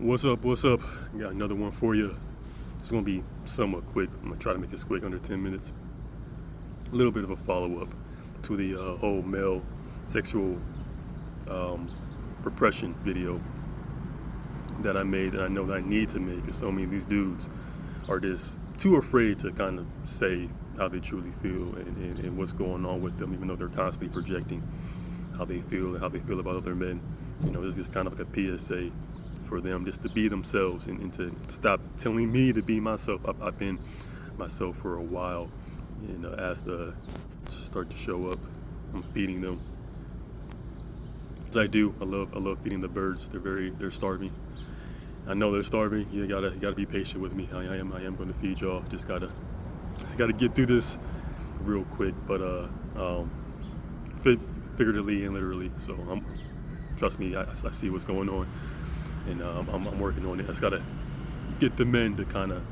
What's up? What's up? Got another one for you. It's gonna be somewhat quick. I'm gonna try to make this quick, under 10 minutes. A little bit of a follow-up to the whole male sexual um, repression video that I made, that I know that I need to make, because so many of these dudes are just too afraid to kind of say how they truly feel and what's going on with them, even though they're constantly projecting how they feel and how they feel about other men. This is kind of like a PSA for them just to be themselves and to stop telling me to be myself. I've been myself for a while, and as the start to show up, I'm feeding them. As I do, I love feeding the birds. They're starving. I know they're starving. You gotta be patient with me. I am going to feed y'all. Just gotta get through this real quick, but figuratively and literally. So trust me, I see what's going on, and I'm working on it. I just gotta get the men to kind of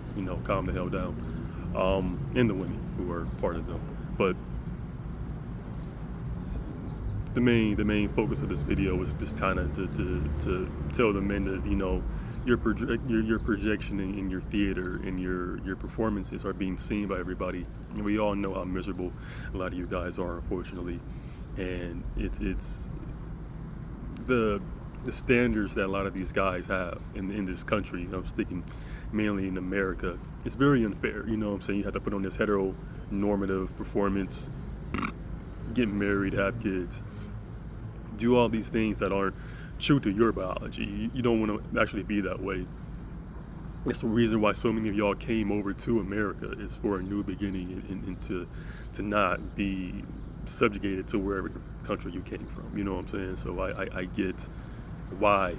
calm the hell down, and the women who are part of them. But the main focus of this video was just kind of to tell the men that your projection in your theater and your performances are being seen by everybody, and we all know how miserable a lot of you guys are, unfortunately. And it's the standards that a lot of these guys have in this country. I'm speaking mainly in America. It's very unfair. You know what I'm saying? You have to put on this heteronormative performance, get married, have kids, do all these things that aren't true to your biology. You don't want to actually be that way. That's the reason why so many of y'all came over to America, is for a new beginning, and to not be subjugated to wherever country you came from. You know what I'm saying? So I get why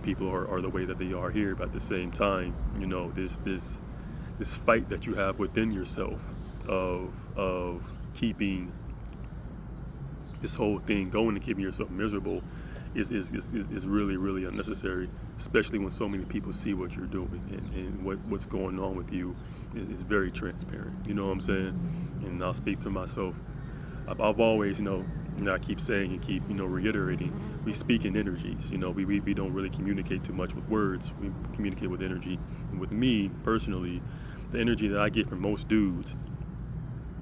people are the way that they are here, but at the same time, this fight that you have within yourself of keeping this whole thing going and keeping yourself miserable is really unnecessary, especially when so many people see what you're doing, and what's going on with you is very transparent. You know what I'm saying? And I'll speak to myself. I've always, I keep saying and keep, reiterating, we speak in energies. We don't really communicate too much with words. We communicate with energy. And with me, personally, the energy that I get from most dudes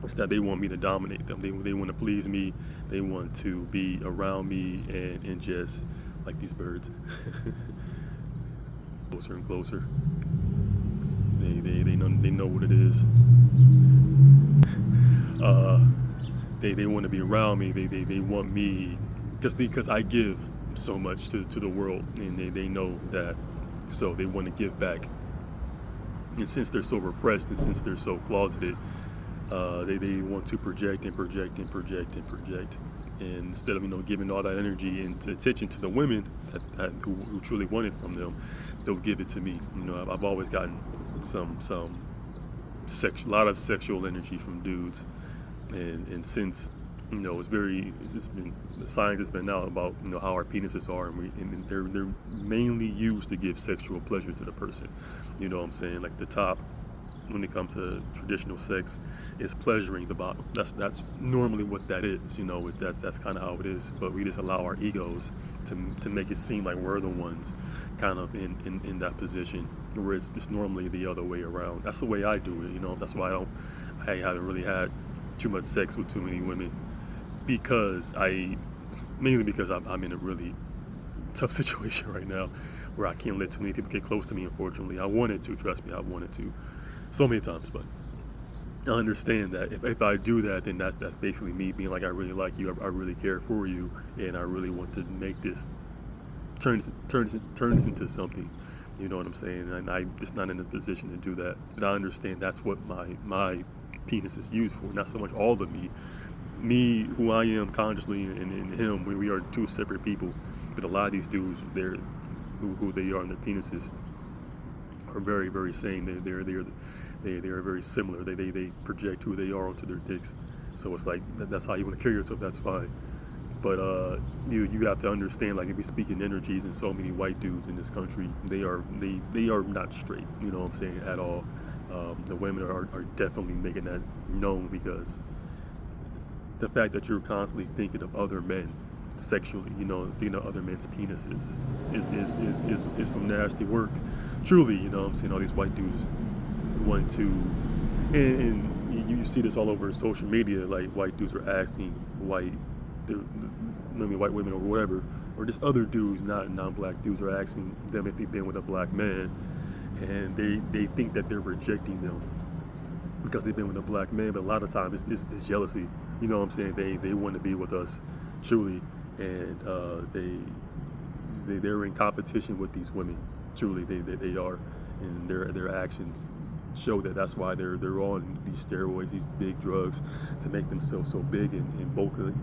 is that they want me to dominate them. They want to please me. They want to be around me and just, like these birds, closer and closer. They know what it is. They want to be around me. They want me because I give so much to the world, and they know that, so they want to give back. And since they're so repressed, and since they're so closeted, they want to project and project and project and project. And instead of giving all that energy and attention to the women who truly want it from them, they'll give it to me. I've always gotten a lot of sexual energy from dudes. And since it's been, the science has been out about how our penises are, and they're mainly used to give sexual pleasure to the person. You know what I'm saying? Like the top, when it comes to traditional sex, is pleasuring the bottom. That's normally what that is. That's kind of how it is. But we just allow our egos to make it seem like we're the ones kind of in that position, whereas it's normally the other way around. That's the way I do it. That's why I haven't really had too much sex with too many women, mainly because I'm in a really tough situation right now, where I can't let too many people get close to me. Unfortunately, I wanted to, trust me, I wanted to so many times, but I understand that if I do that, then that's basically me being like, I really like you, I really care for you, and I really want to make this turn this into something. You know what I'm saying? And I'm just not in a position to do that. But I understand that's what my penis is used for, not so much all of me who I am consciously, and him, we are two separate people. But a lot of these dudes, they're who they are, and their penises are very, very same. They are very similar. They project who they are onto their dicks. So it's like, that's how you want to carry yourself, that's fine. But you have to understand, like, if we speak in energies, and so many white dudes in this country, they are not straight. You know what I'm saying, at all. The women are definitely making that known, because the fact that you're constantly thinking of other men sexually, thinking of other men's penises is some nasty work. Truly, I'm saying all these white dudes want to, and you see this all over social media. Like white dudes are asking maybe white women or whatever, or just other dudes, not non-black dudes, are asking them if they've been with a black man, and they think that they're rejecting them because they've been with a black man. But a lot of times it's jealousy. You know what I'm saying? They want to be with us, truly, and they're in competition with these women. Truly, they are, and their actions show that. That's why they're on these steroids, these big drugs, to make themselves so big and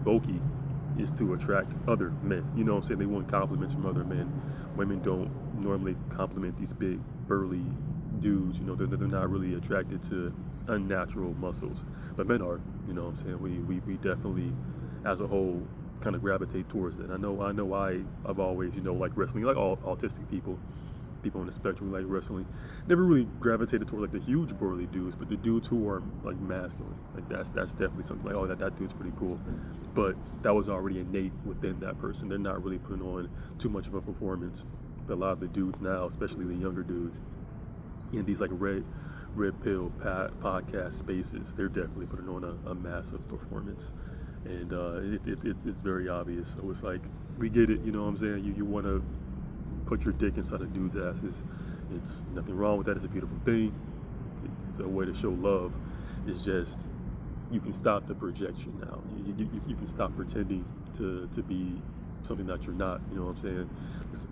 bulky, is to attract other men. You know what I'm saying? They want compliments from other men. Women don't normally compliment these big burly dudes. They're not really attracted to unnatural muscles, but men are. You know what I'm saying? We definitely, as a whole, kind of gravitate towards it. I know I've always, like wrestling, like all autistic people on the spectrum, like wrestling, never really gravitated towards like the huge burly dudes, but the dudes who are like masculine, like that's definitely something like, oh, that dude's pretty cool. But that was already innate within that person. They're not really putting on too much of a performance. But a lot of the dudes now, especially the younger dudes in these like red pill podcast spaces, they're definitely putting on a massive performance. And it's very obvious. So it's like, we get it, you know what I'm saying? You want to put your dick inside a dude's asses. It's nothing wrong with that. It's a beautiful thing. It's a way to show love. It's just, you can stop the projection now. You can stop pretending to be something that you're not. You know what I'm saying?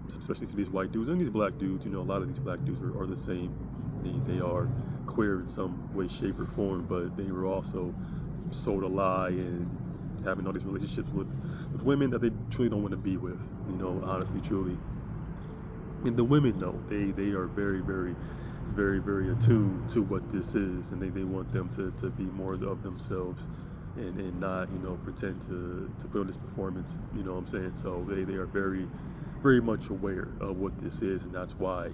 Especially to these white dudes and these black dudes. A lot of these black dudes are the same. They are queer in some way, shape, or form, but they were also sold a lie and having all these relationships with women that they truly don't want to be with. Honestly, truly. And the women know, they are very, very, very, very attuned to what this is, and they want them to be more of themselves and not, pretend to put on this performance. You know what I'm saying? So they are very, very much aware of what this is, and that's why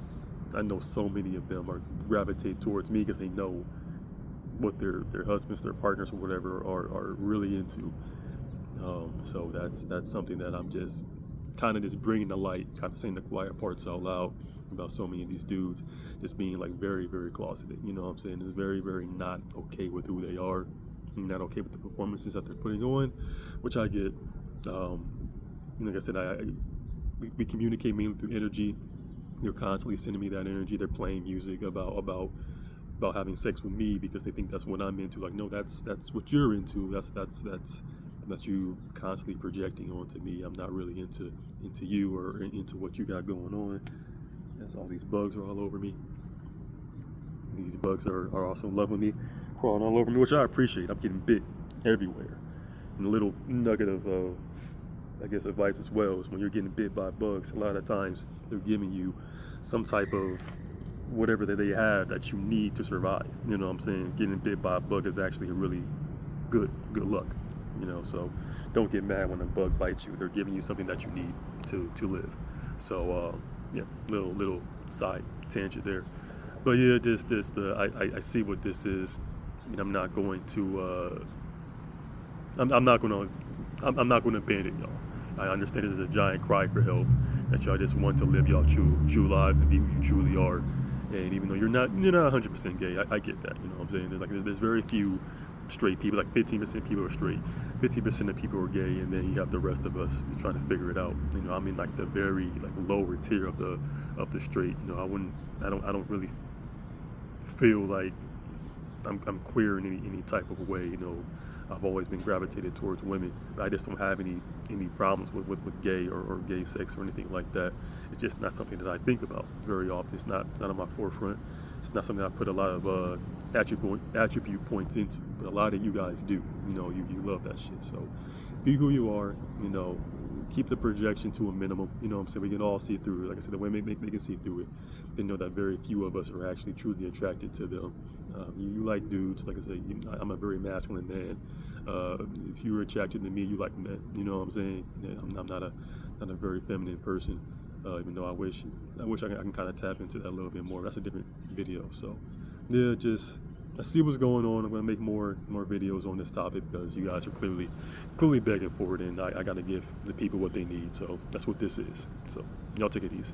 I know so many of them are gravitate towards me, because they know what their husbands, their partners, or whatever are really into. So that's something that I'm just kind of just bringing to light, kind of saying the quiet parts out loud about so many of these dudes just being like very, very closeted. You know what I'm saying? It's very, very not okay with who they are, not okay with the performances that they're putting on, which I get. Like I said, we communicate mainly through energy. They're constantly sending me that energy. They're playing music about having sex with me because they think that's what I'm into. Like, no, that's what you're into. That's you constantly projecting onto me. I'm not really into you or into what you got going on. That's all these bugs are all over me. These bugs are also loving me, crawling all over me, which I appreciate. I'm getting bit everywhere. And a little nugget of, I guess, advice as well is when you're getting bit by bugs, a lot of times they're giving you some type of whatever that they have that you need to survive. You know what I'm saying? Getting bit by a bug is actually a really good luck. So don't get mad when a bug bites you. They're giving you something that you need to live. So little side tangent there. But yeah, I see what this is. I'm not going to I'm not going to abandon y'all. I understand this is a giant cry for help, that y'all just want to live y'all true lives and be who you truly are. And even though you're not 100% gay, I get that. You know what I'm saying? There's very few straight people. Like 15% of people are straight, 50% of people are gay, and then you have the rest of us trying to figure it out. I'm in like the very lower tier of the straight. I don't really feel like I'm queer in any type of way. I've always been gravitated towards women, but I just don't have any problems with gay or gay sex or anything like that. It's just not something that I think about very often. It's not on my forefront. It's not something I put a lot of attribute points into, but a lot of you guys do. You love that shit. So be who you are. Keep the projection to a minimum. You know what I'm saying? We can all see through it. Like I said, the women, they can see through it. They know that very few of us are actually truly attracted to them. You like dudes. Like I said, I'm a very masculine man. If you're attracted to me, you like men. You know what I'm saying? Yeah, I'm not a very feminine person. Even though I wish I can kind of tap into that a little bit more. That's a different video. So yeah, just let's see what's going on. I'm gonna make more videos on this topic because you guys are clearly begging for it, and I gotta give the people what they need. So that's what this is. So y'all take it easy.